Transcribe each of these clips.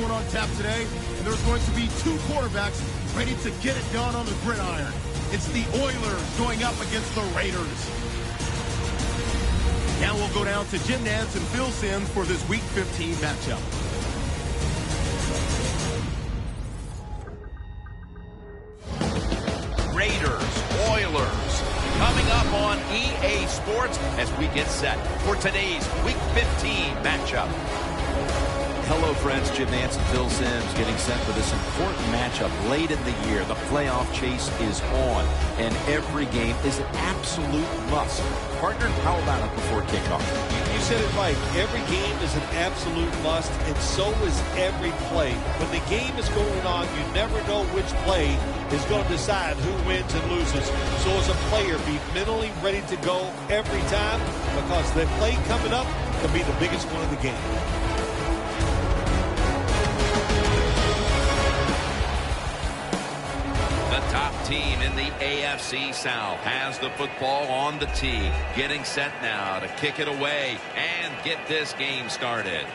going on tap today, and there's going to be two quarterbacks ready to get it done on the gridiron. It's the Oilers going up against the Raiders. Now we'll go down to Jim Nantz and Phil Simms for this Week 15 matchup. Raiders, Oilers, coming up on EA Sports as we get set for today's Week 15 matchup. Hello, friends. Jim Nantz and Phil Simms getting set for this important matchup late in the year. The playoff chase is on, and every game is an absolute must. Partner, how about it before kickoff? You said it right. Every game is an absolute must, and so is every play. When the game is going on, you never know which play is going to decide who wins and loses. So as a player, be mentally ready to go every time, because the play coming up can be the biggest one of the game. The top team in the AFC South has the football on the tee, getting set now to kick it away and get this game started.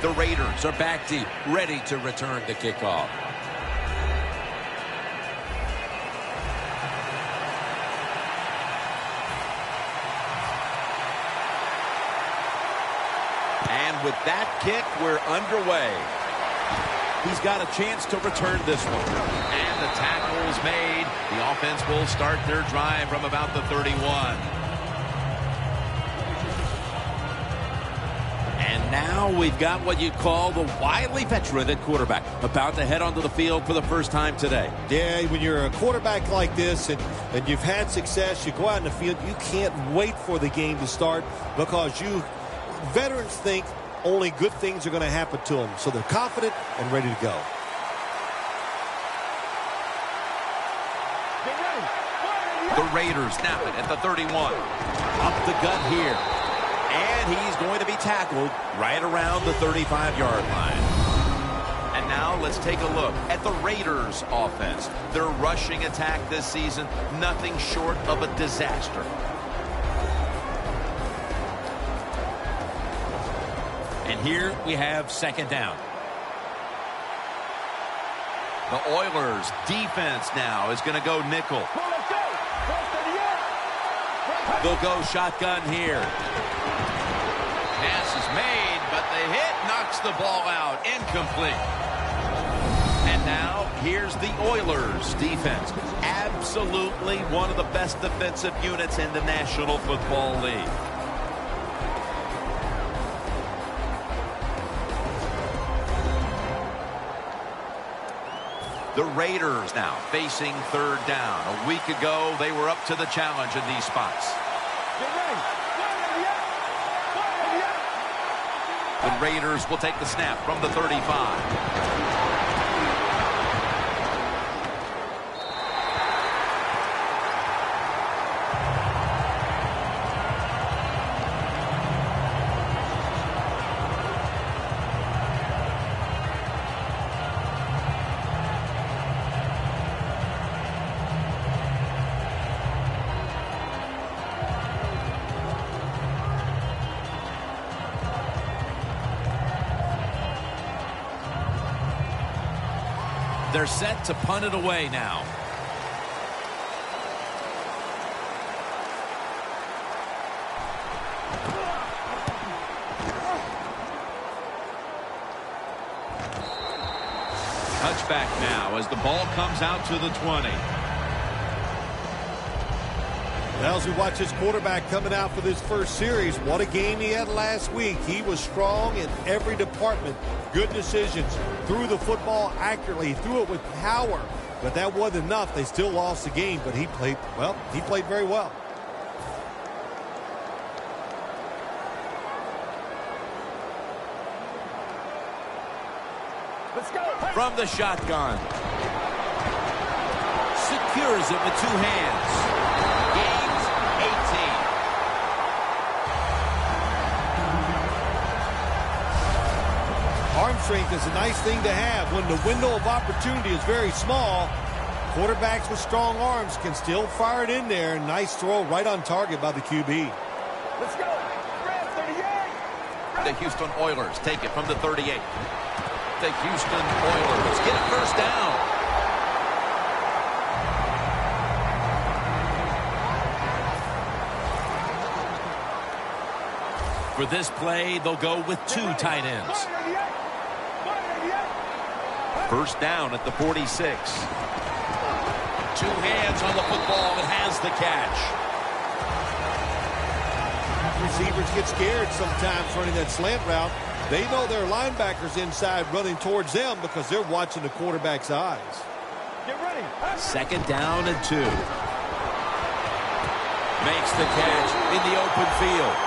The Raiders are back deep, ready to return the kickoff. And with that kick, we're underway. He's got a chance to return this one. And the tackle is made. The offense will start their drive from about the 31. And now we've got what you call the wily veteran at quarterback, about to head onto the field for the first time today. Yeah, when you're a quarterback like this and you've had success, you go out in the field, you can't wait for the game to start, because veterans think only good things are going to happen to them. So they're confident and ready to go. The Raiders snap it at the 31. Up the gut here. And he's going to be tackled right around the 35-yard line. And now let's take a look at the Raiders offense. Their rushing attack this season, nothing short of a disaster. And here we have second down. The Oilers defense now is going to go nickel. They'll go shotgun here. Pass is made, but the hit knocks the ball out. Incomplete. And now here's the Oilers defense. Absolutely one of the best defensive units in the National Football League. The Raiders now facing third down. A week ago, they were up to the challenge in these spots. The Raiders will take the snap from the 35. They're set to punt it away now. Touchback now as the ball comes out to the 20. Now as we watch his quarterback coming out for this first series, what a game he had last week. He was strong in every department. Good decisions. Threw the football accurately. Threw it with power. But that wasn't enough. They still lost the game, but he played very well. Let's go. From the shotgun. Secures it with two hands. Gains 18. Arm strength is a nice thing to have when the window of opportunity is very small. Quarterbacks with strong arms can still fire it in there. Nice throw right on target by the QB. Let's go. The Houston Oilers take it from the 38. The Houston Oilers get a first down. For this play, they'll go with 2 tight ends. First down at the 46. 2 hands on the football and has the catch. Receivers get scared sometimes running that slant route. They know their linebackers inside running towards them because they're watching the quarterback's eyes. Get ready. Second down and 2. Makes the catch in the open field.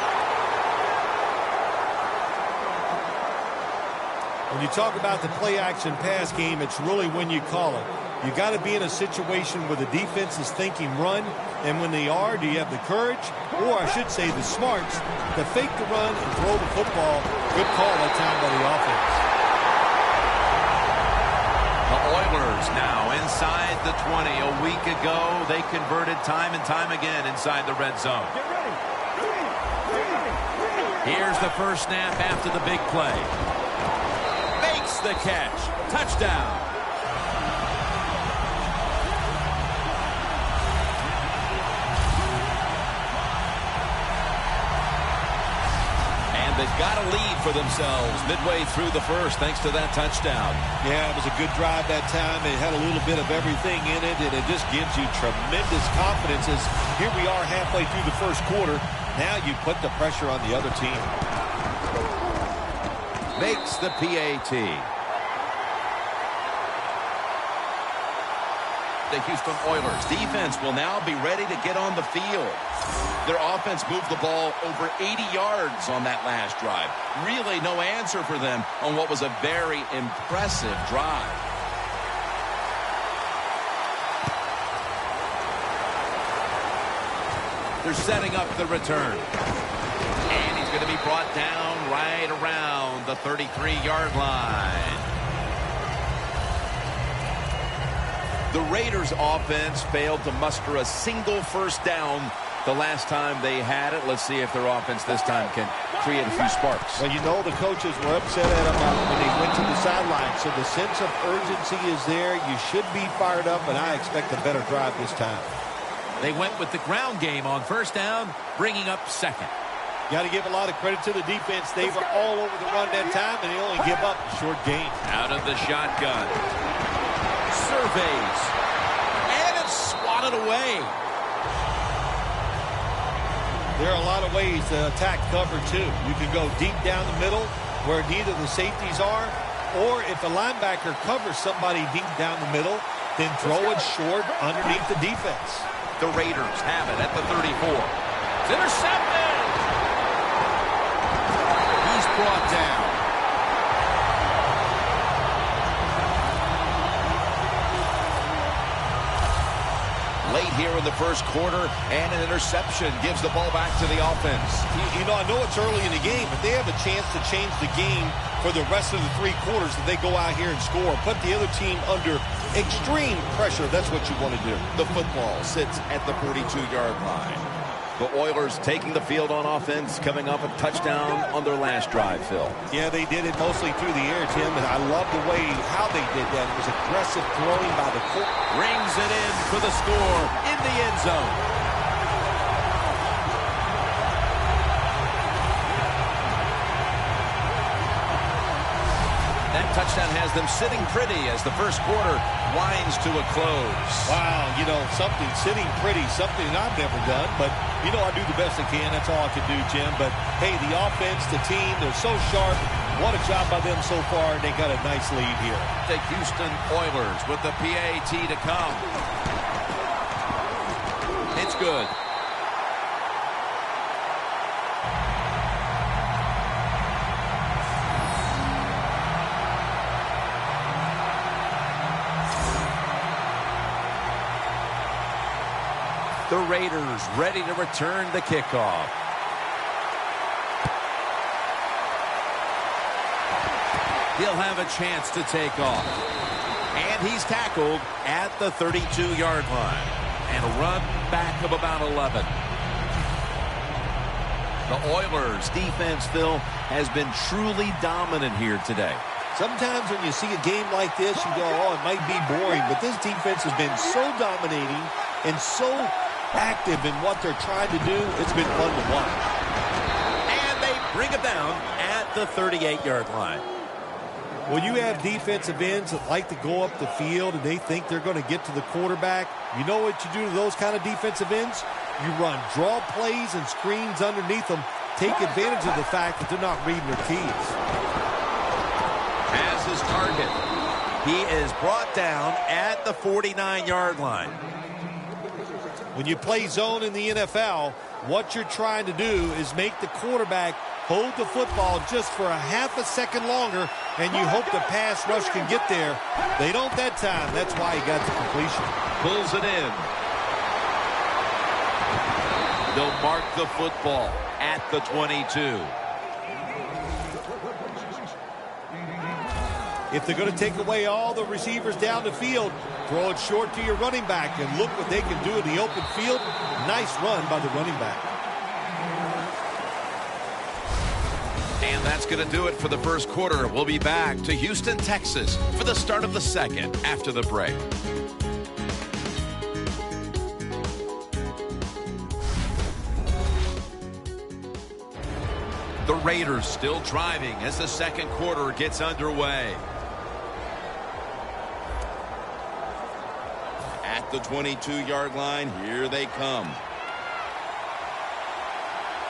When you talk about the play-action pass game, it's really when you call it. You got to be in a situation where the defense is thinking run, and when they are, do you have the courage, or I should say the smarts, to fake the run and throw the football? Good call that time by the offense. The Oilers now inside the 20. A week ago, they converted time and time again inside the red zone. Get ready. Here's the first snap after the big play. Makes the catch. Touchdown. And they've got a lead for themselves midway through the first thanks to that touchdown. Yeah, it was a good drive that time. It had a little bit of everything in it, and it just gives you tremendous confidence as here we are halfway through the first quarter. Now you put the pressure on the other team. Makes the PAT. The Houston Oilers defense will now be ready to get on the field. Their offense moved the ball over 80 yards on that last drive. Really no answer for them on what was a very impressive drive. They're setting up the return. And he's going to be brought down right around the 33-yard line. The Raiders offense failed to muster a single first down the last time they had it. Let's see if their offense this time can create a few sparks. Well, you know the coaches were upset at them when they went to the sideline, so the sense of urgency is there. You should be fired up, and I expect a better drive this time. They went with the ground game on first down, bringing up second. Got to give a lot of credit to the defense. They were all over the run that time, and they only give up a short gain. Out of the shotgun. Surveys. And it's swatted away. There are a lot of ways to attack cover, too. You can go deep down the middle where neither the safeties are, or if a linebacker covers somebody deep down the middle, then throw it short underneath the defense. The Raiders have it at the 34. It's intercepted. He's brought down. Late here in the first quarter, and an interception gives the ball back to the offense. You know, I know it's early in the game, but they have a chance to change the game for the rest of the 3 quarters if they go out here and score. Put the other team under extreme pressure. That's what you want to do. The football sits at the 42-yard line. The Oilers taking the field on offense, coming up a touchdown on their last drive, Phil. Yeah, they did it mostly through the air, Tim, and I love the way how they did that. It was aggressive throwing by the court. Rings it in for the score in the end zone. That touchdown has them sitting pretty as the first quarter winds to a close. Wow, you know, something sitting pretty, something I've never done, but, you know, I do the best I can. That's all I can do, Jim. But, hey, the offense, the team, they're so sharp. What a job by them so far. They got a nice lead here. The Houston Oilers with the PAT to come. It's good. The Raiders ready to return the kickoff. He'll have a chance to take off. And he's tackled at the 32-yard line. And a run back of about 11. The Oilers defense, Phil, has been truly dominant here today. Sometimes when you see a game like this, you go, oh, it might be boring. But this defense has been so dominating and so active in what they're trying to do. It's been fun to watch. And they bring it down at the 38-yard line. When you have defensive ends that like to go up the field and they think they're going to get to the quarterback, you know what you do to those kind of defensive ends? You run draw plays and screens underneath them. Take advantage of the fact that they're not reading their keys. As his target, he is brought down at the 49-yard line. When you play zone in the NFL, what you're trying to do is make the quarterback hold the football just for a half a second longer, and you hope the pass rush can get there. They don't that time. That's why he got the completion. Pulls it in. They'll mark the football at the 22. If they're going to take away all the receivers down the field, throw it short to your running back, and look what they can do in the open field. Nice run by the running back. And that's going to do it for the first quarter. We'll be back to Houston, Texas for the start of the second after the break. The Raiders still driving as the second quarter gets underway. At the 22-yard line, here they come.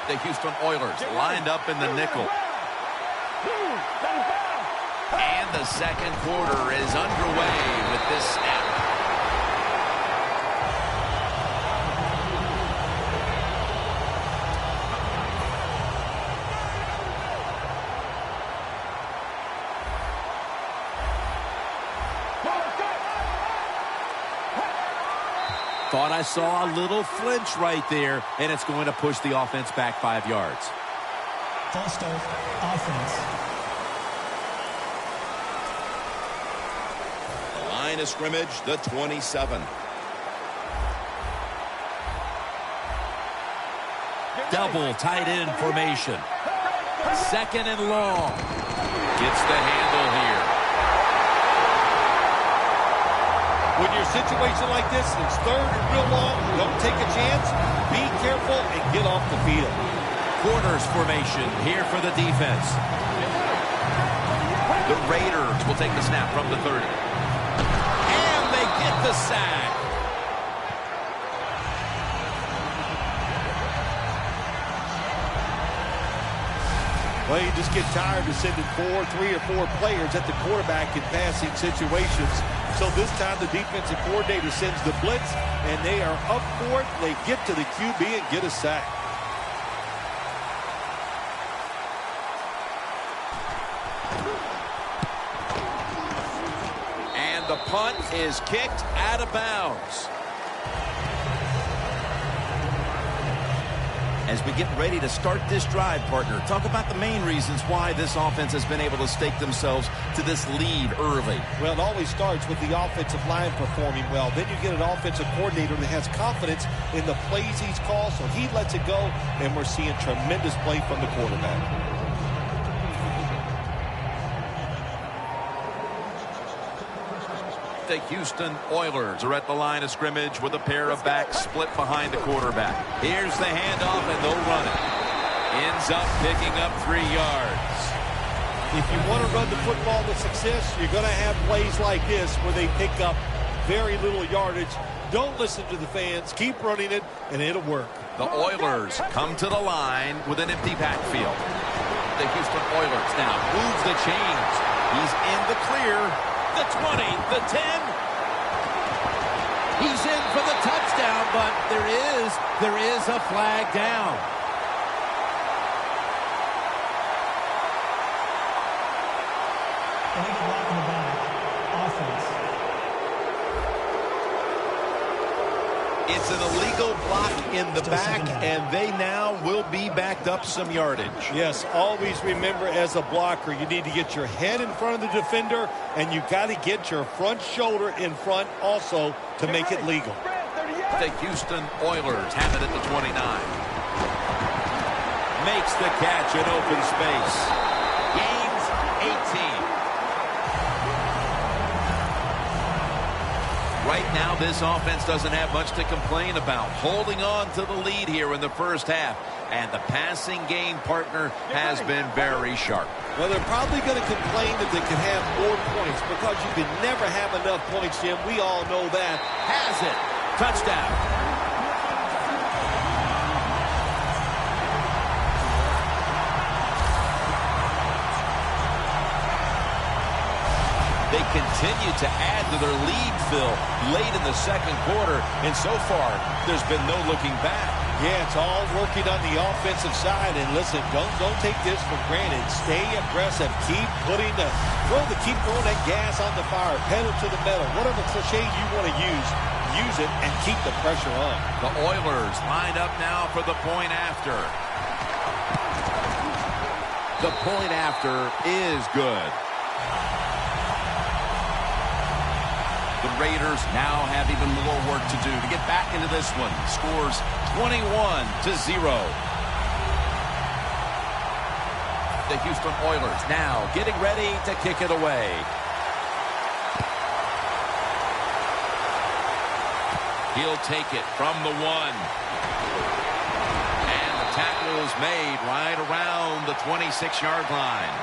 The Houston Oilers lined up in the nickel. And the second quarter is underway with this snap. Thought I saw a little flinch right there, and it's going to push the offense back 5 yards. False start, offense. The line of scrimmage, the 27. Double tight end formation. Second and long. Gets the handle here. When you're in a situation like this, it's third and real long, don't take a chance, be careful, and get off the field. Corners formation here for the defense. The Raiders will take the snap from the 30. And they get the sack. Well, you just get tired of sending 3 or 4 players at the quarterback in passing situations. So this time the defensive coordinator sends the blitz, and they are up for it. They get to the QB and get a sack. And the punt is kicked out of bounds. As we get ready to start this drive, partner, talk about the main reasons why this offense has been able to stake themselves to this lead early. Well, it always starts with the offensive line performing well. Then you get an offensive coordinator that has confidence in the plays he's called, so he lets it go, and we're seeing tremendous play from the quarterback. The Houston Oilers are at the line of scrimmage with a pair of backs split behind the quarterback. Here's the handoff, and they'll run it. Ends up picking up 3 yards. If you want to run the football with success, you're going to have plays like this where they pick up very little yardage. Don't listen to the fans. Keep running it, and it'll work. The Oilers come to the line with an empty backfield. The Houston Oilers now moves the chains. He's in the clear. The 20, the 10. He's in for the touchdown, but there is a flag down. Illegal block in the back. Offense. It's an illegal block in the back, and they now will be backed up some yardage. Yes, always remember as a blocker, you need to get your head in front of the defender, and you got to get your front shoulder in front also to make it legal. The Houston Oilers have it at the 29. Makes the catch in open space. Gains 18. this offense doesn't have much to complain about. Holding on to the lead here in the first half. And the passing game partner has been very sharp. Well, they're probably going to complain that they can have more points because you can never have enough points, Jim. We all know that. Has it. Touchdown. They continue to add to their lead, Phil, late in the second quarter. And so far, there's been no looking back. Yeah, it's all working on the offensive side. And listen, don't take this for granted. Stay aggressive. Keep throwing that gas on the fire. Pedal to the metal. Whatever cliche you want to use it and keep the pressure on. The Oilers lined up now for the point after. The point after is good. The Raiders now have even more work to do to get back into this one. Scores 21-0. The Houston Oilers now getting ready to kick it away. He'll take it from the 1. And the tackle is made right around the 26-yard line.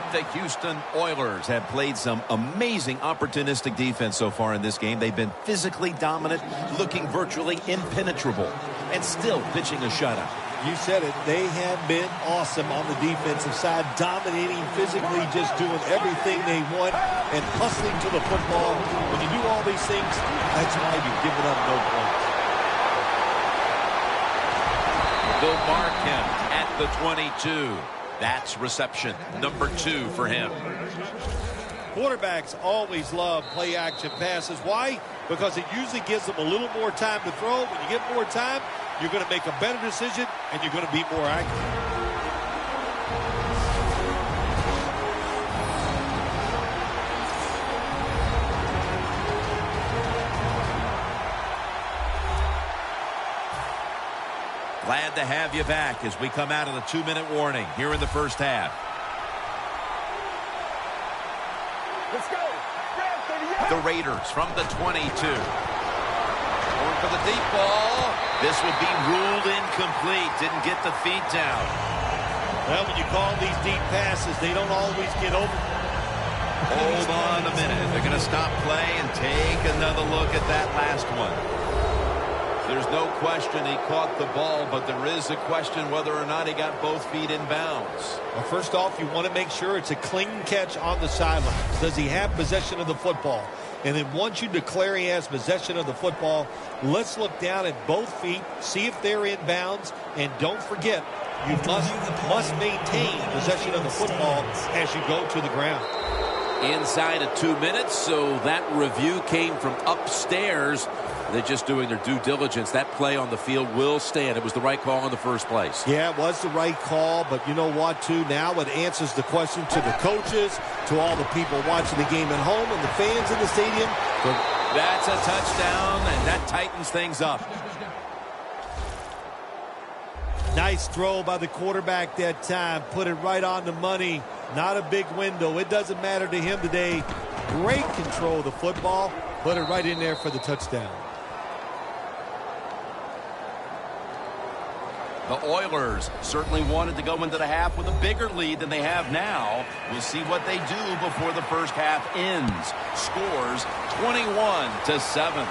The Houston Oilers have played some amazing opportunistic defense so far in this game. They've been physically dominant, looking virtually impenetrable, and still pitching a shutout. You said it. They have been awesome on the defensive side, dominating physically, just doing everything they want and hustling to the football. When you do all these things, that's why you've given up no points. They'll mark him at the 22. That's reception number 2 for him. Quarterbacks always love play-action passes. Why? Because it usually gives them a little more time to throw. When you get more time, you're going to make a better decision, and you're going to be more accurate. Glad to have you back as we come out of the 2-minute warning here in the first half. Let's go. The Raiders from the 22. Going for the deep ball. This will be ruled incomplete. Didn't get the feet down. Well, when you call these deep passes, they don't always get over. Hold on a minute. They're going to stop play and take another look at that last one. There's no question he caught the ball, but there is a question whether or not he got both feet in bounds. Well, first off, you want to make sure it's a clean catch on the sidelines. Does he have possession of the football? And then once you declare he has possession of the football, let's look down at both feet, see if they're in bounds, and don't forget, you must maintain possession of the football as you go to the ground. Inside of 2 minutes, so that review came from upstairs. They're just doing their due diligence. That play on the field will stand. It was the right call in the first place. Yeah, it was the right call, but you know what, too? Now it answers the question to the coaches, to all the people watching the game at home, and the fans in the stadium. That's a touchdown, and that tightens things up. Nice throw by the quarterback that time. Put it right on the money. Not a big window. It doesn't matter to him today. Great control of the football. Put it right in there for the touchdown. The Oilers certainly wanted to go into the half with a bigger lead than they have now. We'll see what they do before the first half ends. Scores 21-7.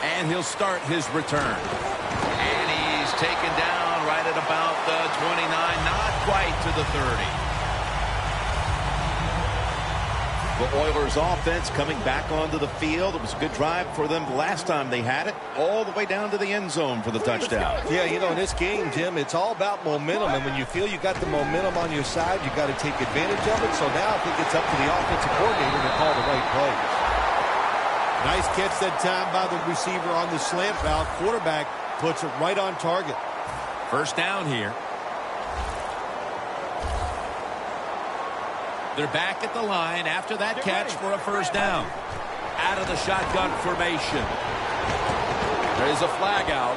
And he'll start his return. And he's taken down right at about the 29, not quite to the 30. The Oilers offense coming back onto the field. It was a good drive for them the last time they had it, all the way down to the end zone for the touchdown. Yeah, you know, in this game, Jim, it's all about momentum. And when you feel you got the momentum on your side, you got to take advantage of it. So now I think it's up to the offensive coordinator to call the right plays. Nice catch that time by the receiver on the slant route. Quarterback puts it right on target. First down here. They're back at the line after that catch for a first down. Out of the shotgun formation. There's a flag out.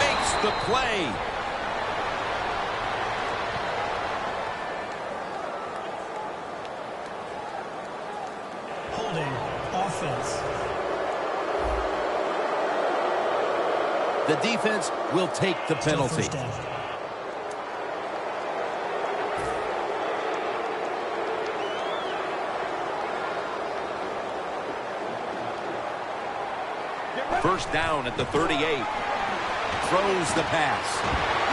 Makes the play. Holding. Offense. The defense will take the penalty. First down. First down at the 38. Throws the pass.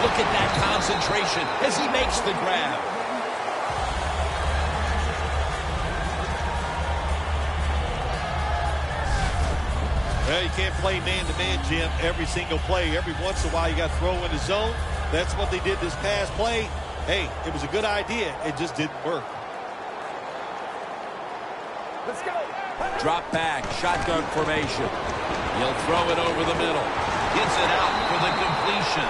Look at that concentration as he makes the grab. Well, you can't play man-to-man, Jim, every single play. Every once in a while, you got to throw in the zone. That's what they did this past play. Hey, it was a good idea. It just didn't work. Let's go. Drop back, shotgun formation. He'll throw it over the middle. Gets it out for the completion.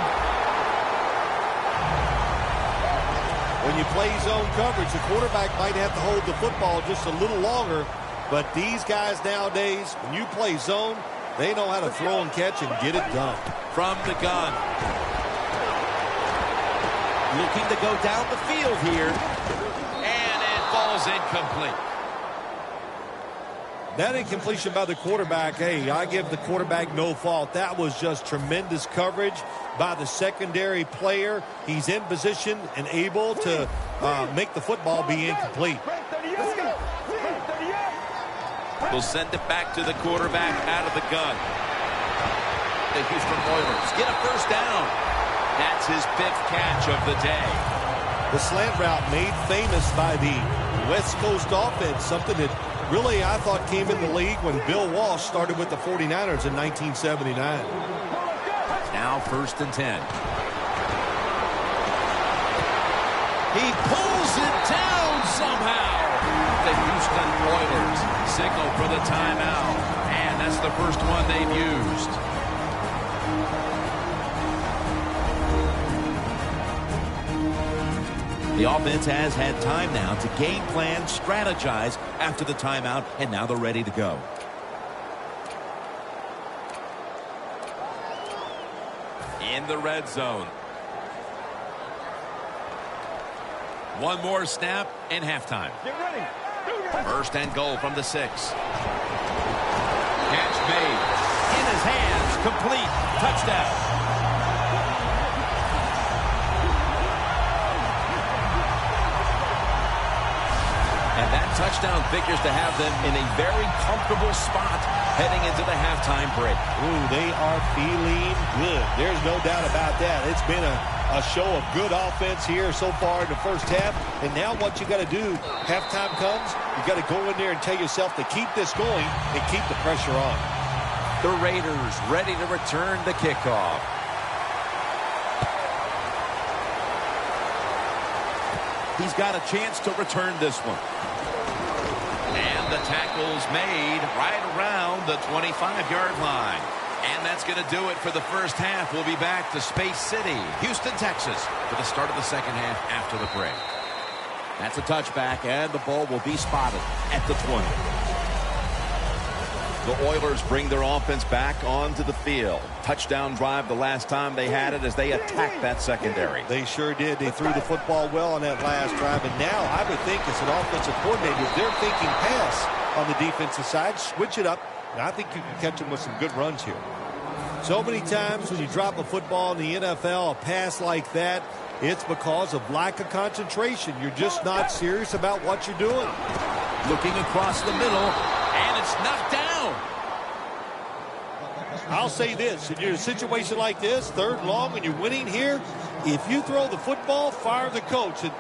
When you play zone coverage, the quarterback might have to hold the football just a little longer. But these guys nowadays, when you play zone, they know how to throw and catch and get it done. From the gun. Looking to go down the field here. And it falls incomplete. That incompletion by the quarterback, hey, I give the quarterback no fault. That was just tremendous coverage by the secondary player. He's in position and able to make the football be incomplete. Let's go. They'll send it back to the quarterback out of the gun. The Houston Oilers get a first down. That's his 5th catch of the day. The slant route made famous by the West Coast offense, something that really I thought came in the league when Bill Walsh started with the 49ers in 1979. Now 1st and 10. He pulls it down somehow. The Houston Oilers signal for the timeout. And that's the first one they've used. The offense has had time now to game plan, strategize after the timeout, and now they're ready to go. In the red zone. One more snap and halftime. Get ready. 1st and goal from the 6. Catch made. In his hands. Complete. Touchdown. And that touchdown figures to have them in a very comfortable spot heading into the halftime break. Ooh, they are feeling good. There's no doubt about that. It's been a show of good offense here so far in the first half. And now what you got to do, halftime comes, you got to go in there and tell yourself to keep this going and keep the pressure on. The Raiders ready to return the kickoff. He's got a chance to return this one. And the tackle's made right around the 25-yard line. And that's going to do it for the first half. We'll be back to Space City, Houston, Texas, for the start of the second half after the break. That's a touchback, and the ball will be spotted at the 20. The Oilers bring their offense back onto the field. Touchdown drive the last time they had it as they attacked that secondary. They sure did. They threw the football well on that last drive. And now I would think as an offensive coordinator, if they're thinking pass on the defensive side, switch it up. And I think you can catch them with some good runs here. So many times when you drop a football in the NFL, a pass like that, it's because of lack of concentration. You're just not serious about what you're doing. Looking across the middle, and it's knocked down. I'll say this, if you're in a situation like this, 3rd and long, and you're winning here, if you throw the football, fire the coach. And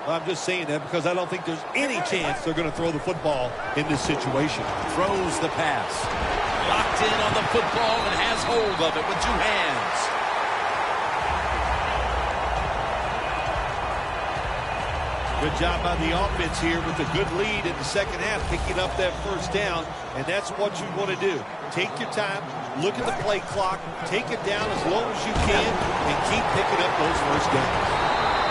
I'm just saying that because I don't think there's any chance they're going to throw the football in this situation. Throws the pass. Locked in on the football and has hold of it with 2 hands. Good job by the offense here with a good lead in the second half, picking up that first down, and that's what you want to do. Take your time, look at the play clock, take it down as low as you can, and keep picking up those first downs.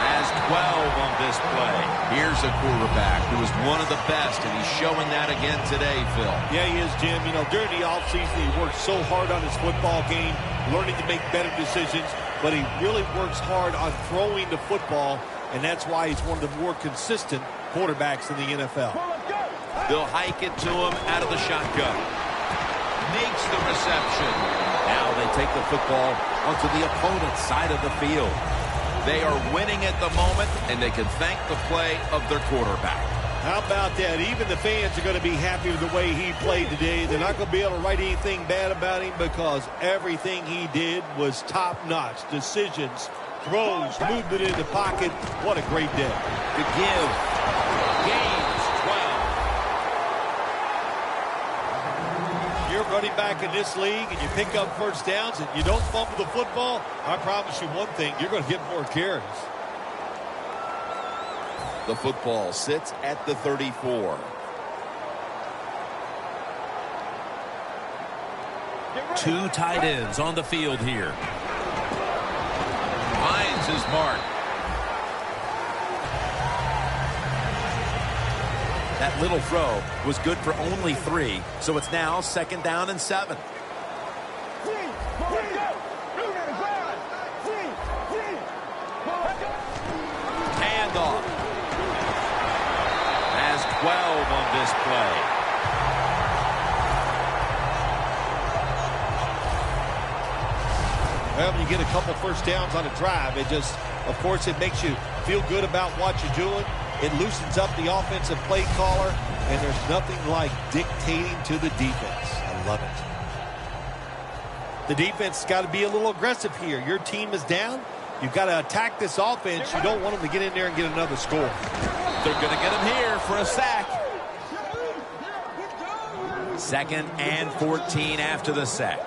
Has 12 on this play. Here's a quarterback who is one of the best, and he's showing that again today, Phil. Yeah, he is, Jim. You know, during the offseason, he worked so hard on his football game, learning to make better decisions, but he really works hard on throwing the football, and that's why he's one of the more consistent quarterbacks in the NFL. They'll hike it to him out of the shotgun. Makes the reception. Now they take the football onto the opponent's side of the field. They are winning at the moment, and they can thank the play of their quarterback. How about that? Even the fans are going to be happy with the way he played today. They're not going to be able to write anything bad about him because everything he did was top-notch. Decisions, throws, movement in the pocket. What a great day. To give. Gains 12. You're running back in this league and you pick up first downs and you don't fumble the football, I promise you one thing, you're going to get more carries. The football sits at the 34. Two tight ends on the field here. Finds his mark. That little throw was good for only 3, so it's now 2nd down and 7. Handoff. Has 12 on this play. Well, when you get a couple first downs on a drive, it just, of course, it makes you feel good about what you're doing. It loosens up the offensive play caller, and there's nothing like dictating to the defense. I love it. The defense has got to be a little aggressive here. Your team is down. You've got to attack this offense. You don't want them to get in there and get another score. They're going to get him here for a sack. 2nd and 14 after the sack.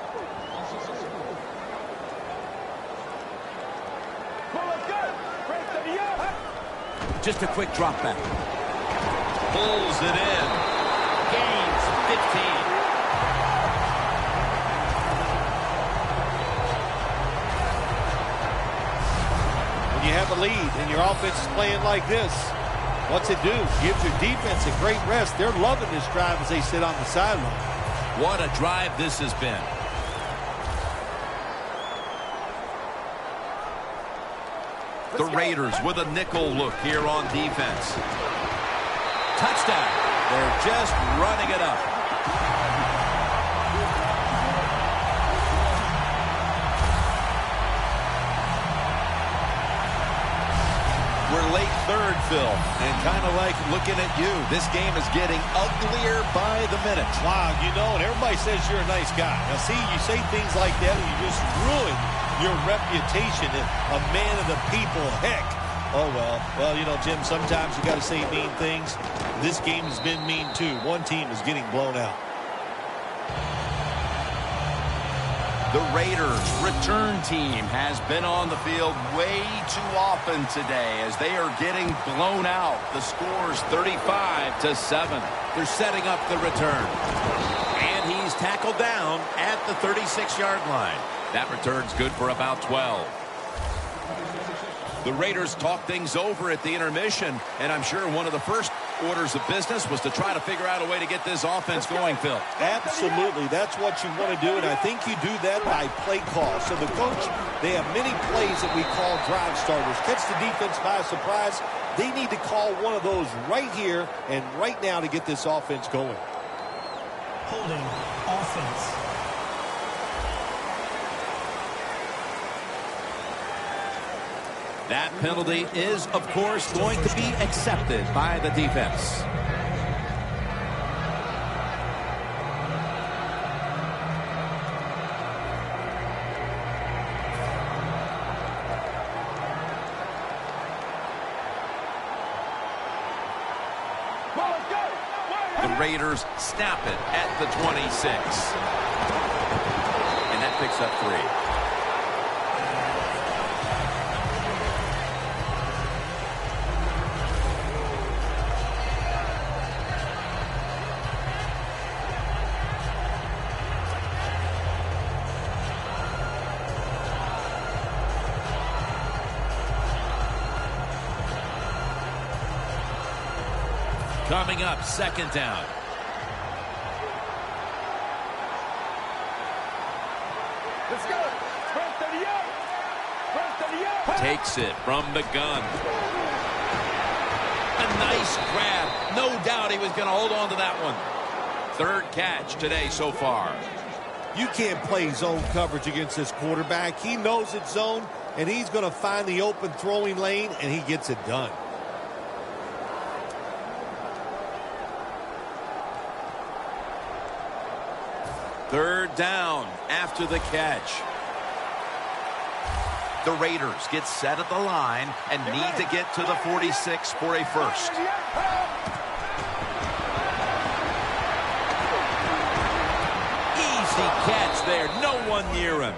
Just a quick drop back. Pulls it in. Gains 15. When you have a lead and your offense is playing like this, what's it do? Gives your defense a great rest. They're loving this drive as they sit on the sideline. What a drive this has been. The Raiders with a nickel look here on defense. Touchdown. They're just running it up. We're late third, Phil, and kind of like looking at you. This game is getting uglier by the minute. Wow, you know, and everybody says you're a nice guy. Now, see, you say things like that and you just ruin your reputation, a man of the people. Heck, oh well, you know, Jim, sometimes you got to say mean things. This game has been mean too. One team is getting blown out. The Raiders return team has been on the field way too often today as they are getting blown out. The score's 35-7. They're setting up the return. And he's tackled down at the 36-yard line. That return's good for about 12. The Raiders talk things over at the intermission, and I'm sure one of the first orders of business was to try to figure out a way to get this offense going, Phil. Absolutely. That's what you want to do, and I think you do that by play call. So the coach, they have many plays that we call drive starters. Catch the defense by surprise. They need to call one of those right here and right now to get this offense going. Holding offense. That penalty is, of course, going to be accepted by the defense. The Raiders snap it at the 26. And that picks up 3. Coming up, 2nd down. Let's go. Takes it from the gun. A nice grab. No doubt he was going to hold on to that one. Third catch today so far. You can't play zone coverage against this quarterback. He knows it's zone, and he's going to find the open throwing lane, and he gets it done. Third down after the catch. The Raiders get set at the line and need to get to the 46 for a first. Easy catch there. No one near him.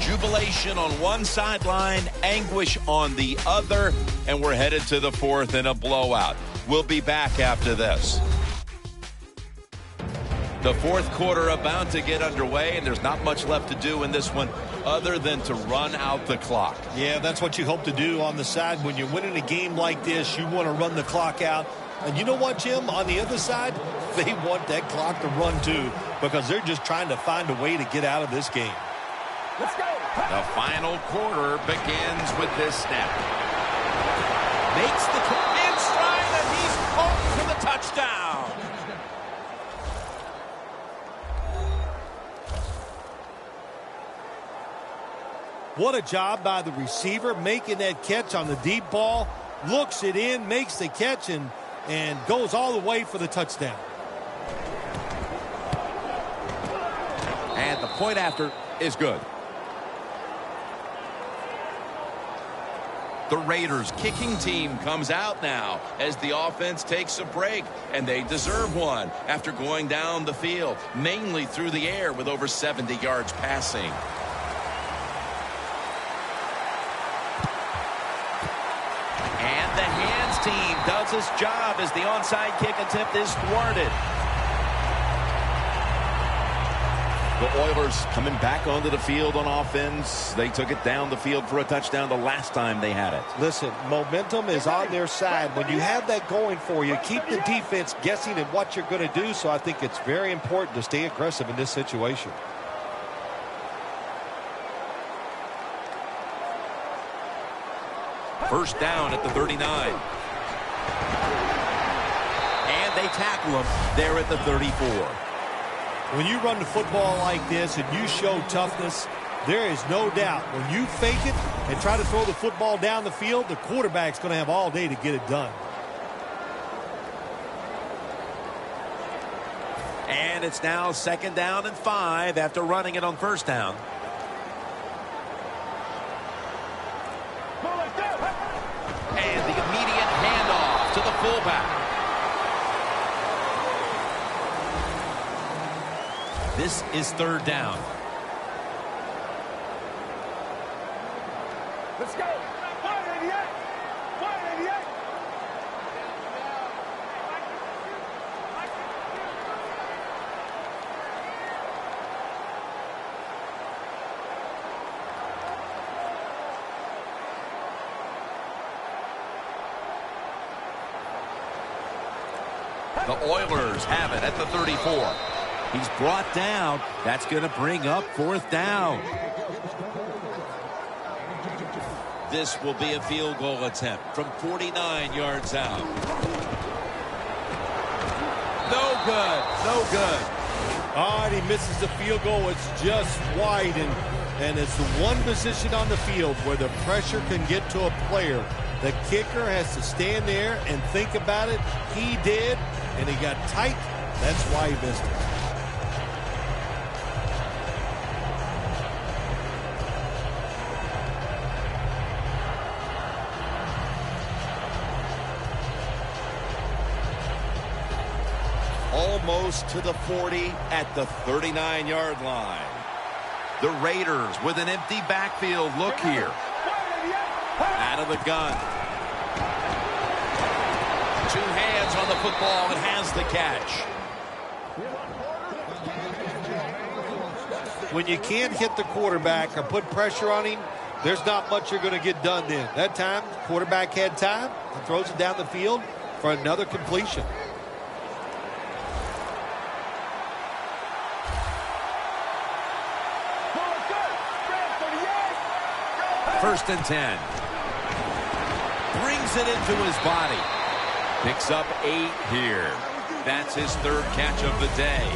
Jubilation on one sideline, anguish on the other, and we're headed to the fourth in a blowout. We'll be back after this. The fourth quarter about to get underway, and there's not much left to do in this one other than to run out the clock. Yeah, that's what you hope to do on the side. When you're winning a game like this, you want to run the clock out. And you know what, Jim? On the other side, they want that clock to run too, because they're just trying to find a way to get out of this game. Let's go. The final quarter begins with this snap. Makes the in stride, and he's home for the touchdown. What a job by the receiver making that catch on the deep ball. Looks it in, makes the catch, and goes all the way for the touchdown. And the point after is good. The Raiders kicking team comes out now as the offense takes a break, and they deserve one after going down the field, mainly through the air with over 70 yards passing. And the hands team does its job as the onside kick attempt is thwarted. The Oilers coming back onto the field on offense. They took it down the field for a touchdown the last time they had it. Listen, momentum is on their side. When you have that going for you, keep the defense guessing at what you're going to do. So I think it's very important to stay aggressive in this situation. First down at the 39. And they tackle him there at the 34. When you run the football like this and you show toughness, there is no doubt when you fake it and try to throw the football down the field, the quarterback's going to have all day to get it done. And it's now second down and 5 after running it on first down. And the immediate handoff to the fullback. This is third down. Let's go. 188. 188. The Oilers have it at the 34. He's brought down. That's going to bring up fourth down. This will be a field goal attempt from 49 yards out. No good. No good. All right, he misses the field goal. It's just wide, and it's the one position on the field where the pressure can get to a player. The kicker has to stand there and think about it. He did, and he got tight. That's why he missed it. Almost to the 40 at the 39-yard line. The Raiders with an empty backfield look here. Out of the gun. Two hands on the football and has the catch. When you can't hit the quarterback or put pressure on him, there's not much you're going to get done then. That time, the quarterback had time and throws it down the field for another completion. First and 10. Brings it into his body. Picks up 8 here. That's his 3rd catch of the day.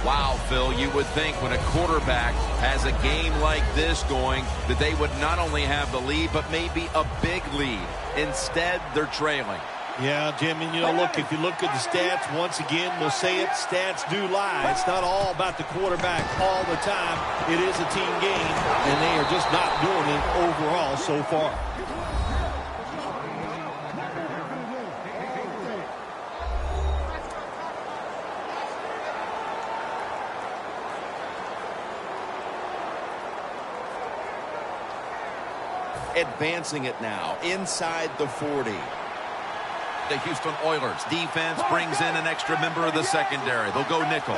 Wow, Phil, you would think when a quarterback has a game like this going that they would not only have the lead, but maybe a big lead. Instead, they're trailing. Yeah, Jim, and look, if you look at the stats, once again, we'll say it, stats do lie. It's not all about the quarterback all the time. It is a team game, and they are just not doing it overall so far. Advancing it now inside the 40. The Houston Oilers defense brings in an extra member of the secondary. They'll go nickel.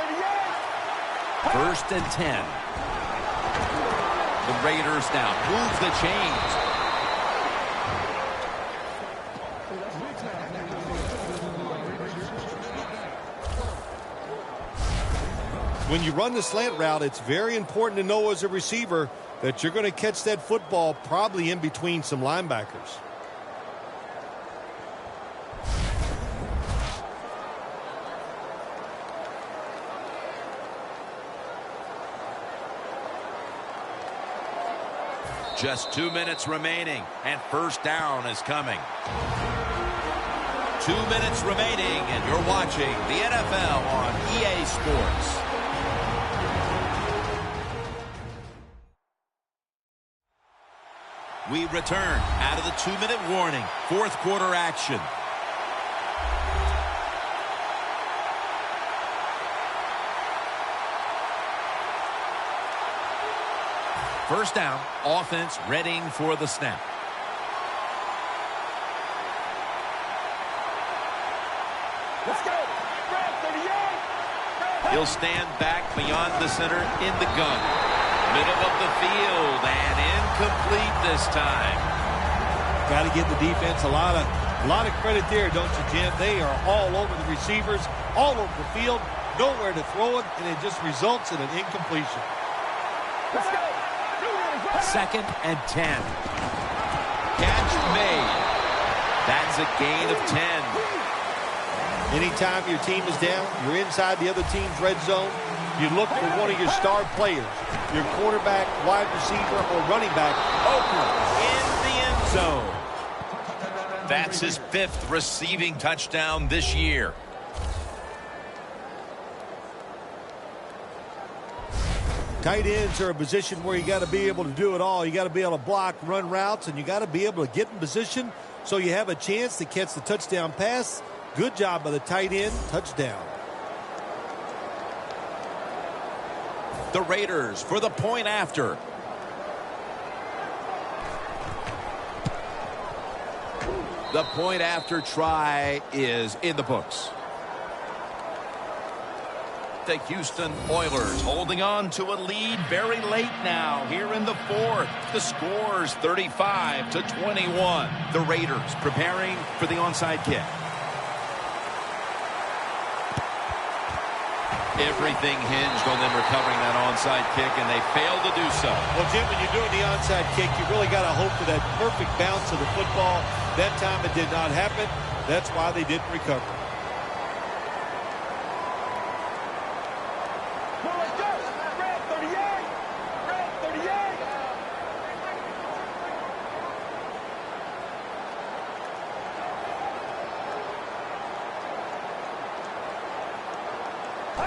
First and 10. The Raiders now move the chains. When you run the slant route, it's very important to know as a receiver that you're going to catch that football probably in between some linebackers. Just 2 minutes remaining, and first down is coming. 2 minutes remaining, and you're watching the NFL on EA Sports. We return out of the 2-minute warning. 4th quarter action. First down, offense readying for the snap. Let's go. Red 38. He'll stand back beyond the center in the gun. Middle of the field and incomplete this time. Got to give the defense a lot of credit there, don't you, Jim? They are all over the receivers, all over the field, nowhere to throw it, and it just results in an incompletion. Let's go. 2nd and 10. Catch made. That's a gain of 10. Anytime your team is down, you're inside the other team's red zone, you look for one of your star players, your quarterback, wide receiver, or running back, Oakland in the end zone. That's his 5th receiving touchdown this year. Tight ends are a position where you got to be able to do it all. You got to be able to block, run routes, and you got to be able to get in position so you have a chance to catch the touchdown pass. Good job by the tight end. Touchdown. The Raiders for the point after. The point after try is in the books. The Houston Oilers holding on to a lead very late now here in the 4th. The score's 35-21. The Raiders preparing for the onside kick. Everything hinged on them recovering that onside kick, and they failed to do so. Well, Jim, when you're doing the onside kick, you really got to hope for that perfect bounce of the football. That time it did not happen. That's why they didn't recover. Well, let's go. Red 38. Red 38.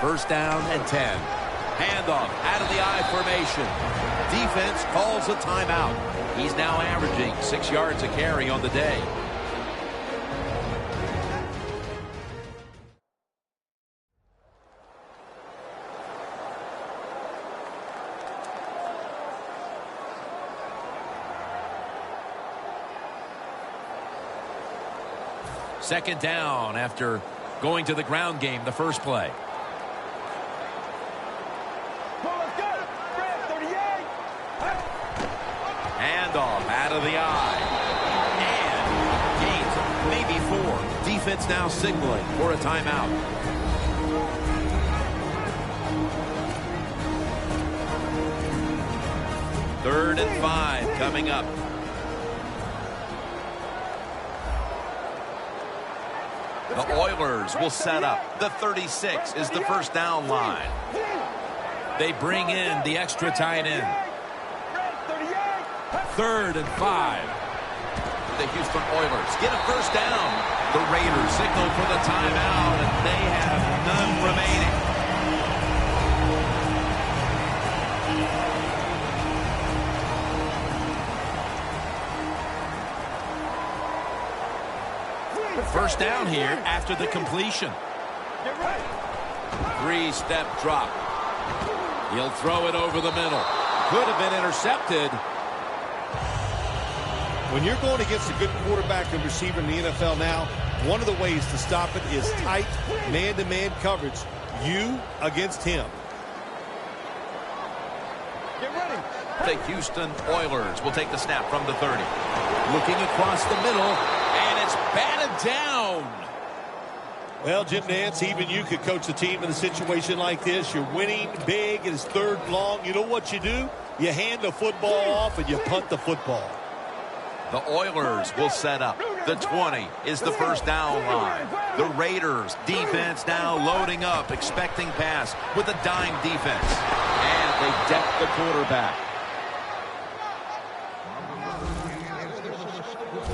First down and 10. Handoff out of the I formation. Defense calls a timeout. He's now averaging 6 yards a carry on the day. Second down after going to the ground game the first play. Handoff out of the eye. And gains maybe 4. Defense now signaling for a timeout. Third and 5 coming up. The Oilers will set up. The 36 is the first down line. They bring in the extra tight end. 3rd and 5. The Houston Oilers get a first down. The Raiders signal for the timeout, and they have none remaining. First down here after the completion. 3-step drop. He'll throw it over the middle. Could have been intercepted. When you're going against a good quarterback and receiver in the NFL now, one of the ways to stop it is tight man-to-man coverage. You against him. Get ready. The Houston Oilers will take the snap from the 30. Looking across the middle, and it's batted down. Well, Jim Nance, even you could coach a team in a situation like this. You're winning big, and it's 3rd and long. You know what you do? You hand the football off, and you punt the football. The Oilers will set up. The 20 is the first down line. The Raiders defense now loading up, expecting pass with a dime defense. And they deck the quarterback.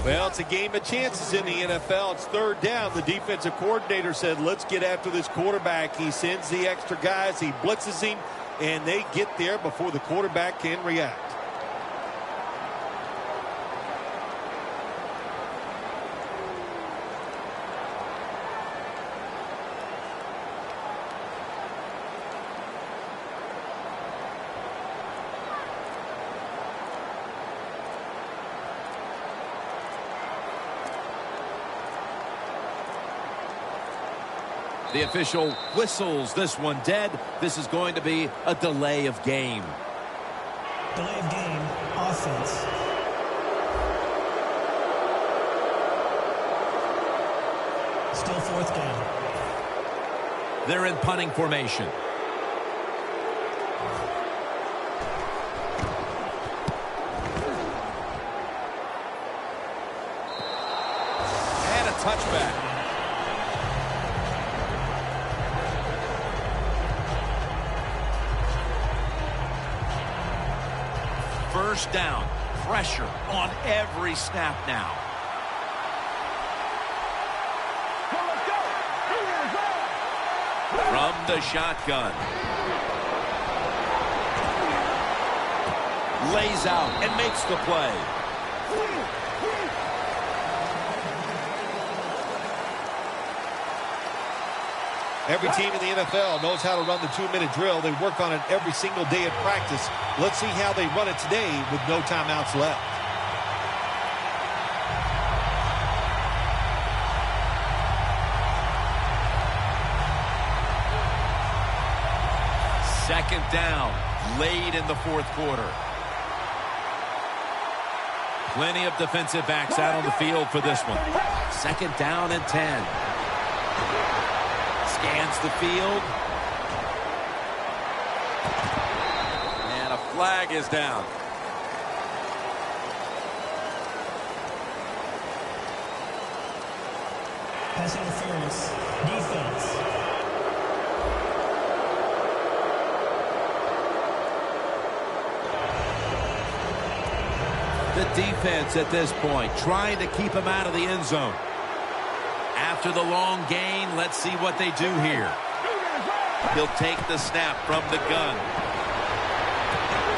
Well, it's a game of chances in the NFL. It's 3rd down. The defensive coordinator said, let's get after this quarterback. He sends the extra guys. He blitzes him, and they get there before the quarterback can react. The official whistles this one dead. This is going to be a delay of game. Delay of game, offense. Still 4th down. They're in punting formation. And a touchback. First down. Pressure on every snap now. From the shotgun. Lays out and makes the play. Every team in the NFL knows how to run the 2-minute drill. They work on it every single day at practice. Let's see how they run it today with no timeouts left. Second down, late in the 4th quarter. Plenty of defensive backs out on the field for this one. 2nd down and 10. Scans the field. And a flag is down. Pass interference. Defense. The defense at this point trying to keep him out of the end zone. After the long gain, let's see what they do here. He'll take the snap from the gun.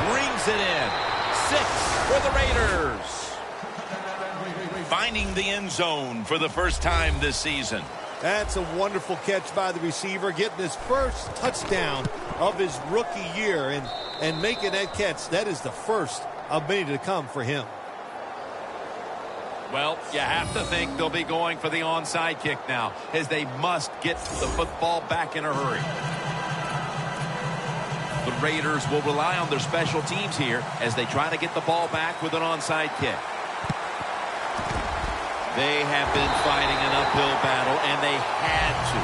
Brings it in. 6 for the Raiders. Finding the end zone for the first time this season. That's a wonderful catch by the receiver, getting his first touchdown of his rookie year and making that catch. That is the first of many to come for him. Well, you have to think they'll be going for the onside kick now, as they must get the football back in a hurry. The Raiders will rely on their special teams here as they try to get the ball back with an onside kick. They have been fighting an uphill battle, and they had to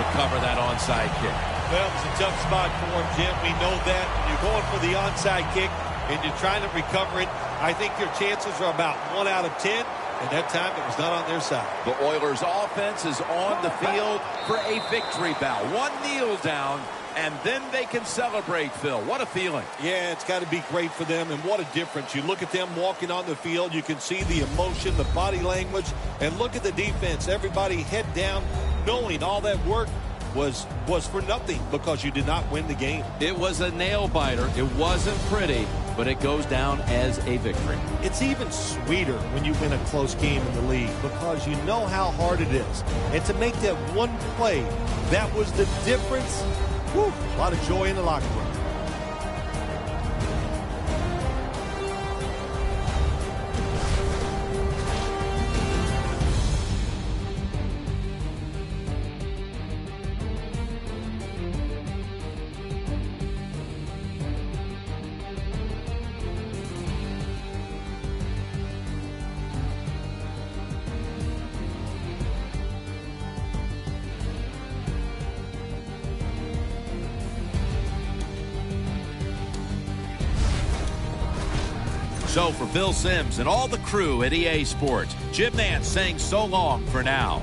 recover that onside kick. Well, it's a tough spot for him, Jim. We know that. When you're going for the onside kick and you're trying to recover it, I think your chances are about 1 out of 10. And that time it was not on their side. The Oilers offense is on the field for a victory bow. One kneel down, and then they can celebrate, Phil. What a feeling. Yeah, it's got to be great for them, and what a difference. You look at them walking on the field, you can see the emotion, the body language, and look at the defense. Everybody head down, knowing all that work was for nothing because you did not win the game. It was a nail-biter. It wasn't pretty, but it goes down as a victory. It's even sweeter when you win a close game in the league because you know how hard it is. And to make that one play, that was the difference. Whew, a lot of joy in the locker room. So for Phil Simms and all the crew at EA Sports, Jim Nantz saying so long for now.